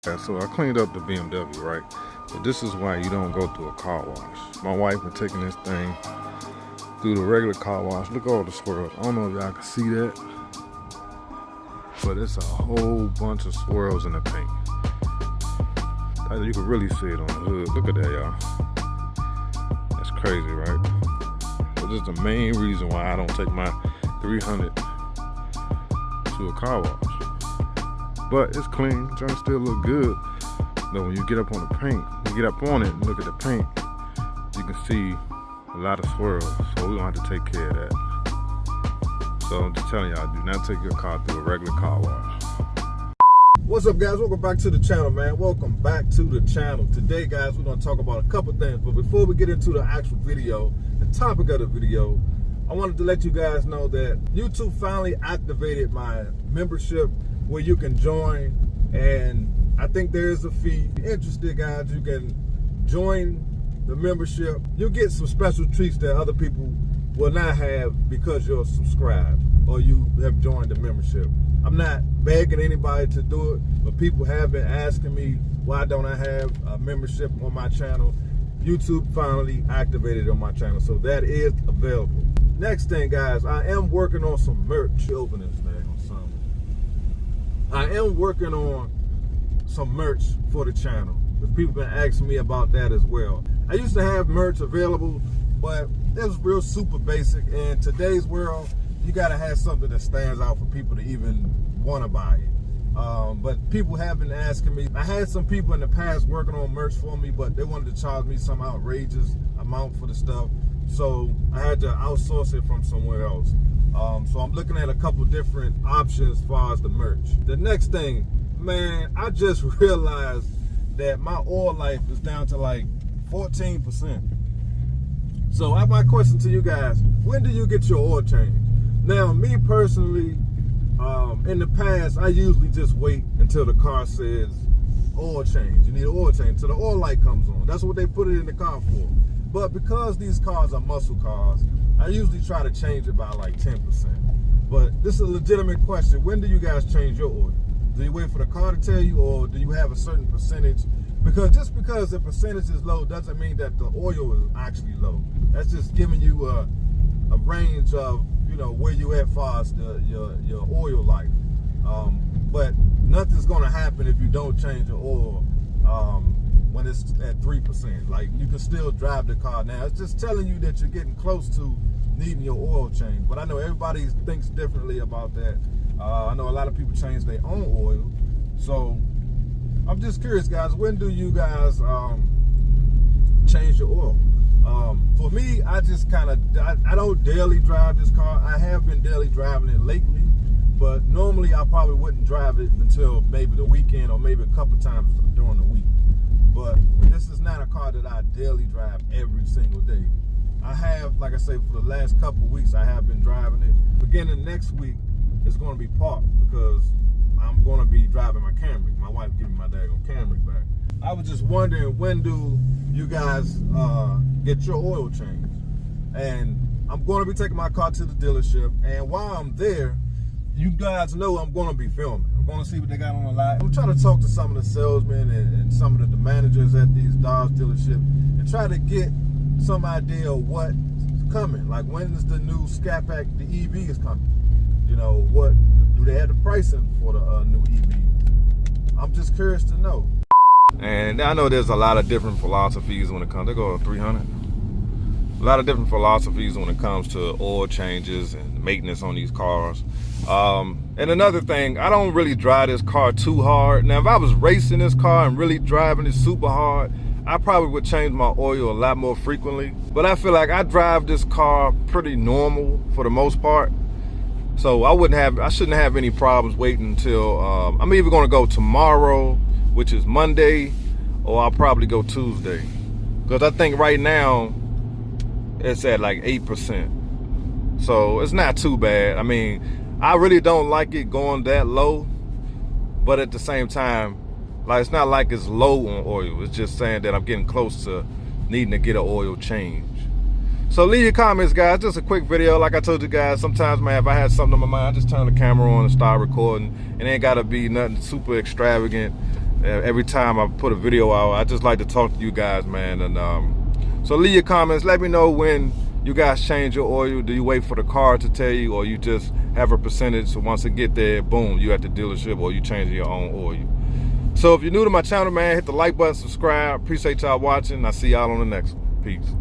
So I cleaned up the BMW, right? But this is why you don't go through a car wash. My wife been taking this thing through the regular car wash. Look at all the swirls. I don't know if y'all can see that, but it's a whole bunch of swirls in the paint. You can really see it on the hood. Look at that, y'all. That's crazy, right? So this is the main reason why I don't take my 300 to a car wash. But it's clean, trying to still look good. But when you get up on the paint, you get up on it and look at the paint, you can see a lot of swirls. So we're gonna have to take care of that. So I'm just telling y'all, do not take your car through a regular car wash. What's up, guys? Welcome back to the channel, man. Welcome back to the channel. Today, guys, we're gonna talk about a couple things. But before we get into the actual video, the topic of the video, I wanted to let you guys know that YouTube finally activated my membership where you can join, and I think there's a fee. If you're interested, guys, you can join the membership. You'll get some special treats that other people will not have because you're subscribed or you have joined the membership. I'm not begging anybody to do it, but people have been asking me why don't I have a membership on my channel. YouTube finally activated it on my channel, so that is available. Next thing, guys, I am working on some merch. Open this thing on something. I am working on some merch for the channel, because people been asking me about that as well. I used to have merch available, but it was real super basic. In today's world, you gotta have something that stands out for people to even want to buy it. But people have been asking me. I had some people in the past working on merch for me, but they wanted to charge me some outrageous amount for the stuff. So I had to outsource it from somewhere else. So I'm looking at a couple different options as far as the merch. The next thing, man, I just realized that my oil life is down to like 14%. So I have my question to you guys: when do you get your oil change? Now, me personally, in the past, I usually just wait until the car says oil change. You need an oil change, until the oil light comes on. That's what they put it in the car for. But because these cars are muscle cars, I usually try to change it by like 10%. But this is a legitimate question. When do you guys change your oil? Do you wait for the car to tell you, or do you have a certain percentage? Because just because the percentage is low doesn't mean that the oil is actually low. That's just giving you a range of, you know, where you at far as your oil life. But nothing's gonna happen if you don't change your oil when it's at 3%. Like, you can still drive the car. Now, it's just telling you that you're getting close to needing your oil change. But I know everybody thinks differently about that. I know a lot of people change their own oil. So I'm just curious, guys, when do you guys change your oil? For me, I just kind of, I don't daily drive this car. I have been daily driving it lately, but normally I probably wouldn't drive it until maybe the weekend or maybe a couple times during the week. But this is not a car that I daily drive every single day. I have, like I say, for the last couple of weeks, I have been driving it. Beginning next week, it's going to be parked because I'm going to be driving my Camry. My wife giving my daggone Camry back. I was just wondering, when do you guys get your oil changed? And I'm going to be taking my car to the dealership, and while I'm there, you guys know I'm going to be filming. I'm going to see what they got on the lot. I'm trying to talk to some of the salesmen and some of the managers at these Dodge dealerships and try to get some idea of what's coming. Like, when is the new Scat Pack, the EV is coming? You know, what do they have the pricing for the new EVs? I'm just curious to know. And I know there's a lot of different philosophies when it comes. They go to 300. A lot of different philosophies when it comes to oil changes and maintenance on these cars. And another thing, I don't really drive this car too hard. Now, if I was racing this car and really driving it super hard, I probably would change my oil a lot more frequently. But I feel like I drive this car pretty normal for the most part. So I shouldn't have any problems waiting until, I'm either gonna go tomorrow, which is Monday, or I'll probably go Tuesday. Because I think right now, it's at like 8%. So it's not too bad. I mean, I really don't like it going that low, but at the same time, like, it's not like it's low on oil. It's just saying that I'm getting close to needing to get an oil change. So leave your comments, guys. Just a quick video. Like I told you guys, sometimes, man, if I had something on my mind, I just turn the camera on and start recording. It ain't gotta be nothing super extravagant. every time I put a video out. I just like to talk to you guys, man. And so leave your comments. Let me know when you guys change your oil. Do you wait for the car to tell you, or you just have a percentage, so once it get there, boom, you at the dealership, or you changing your own oil? So if you're new to my channel, man, hit the like button, subscribe. Appreciate y'all watching. I'll see y'all on the next one. Peace.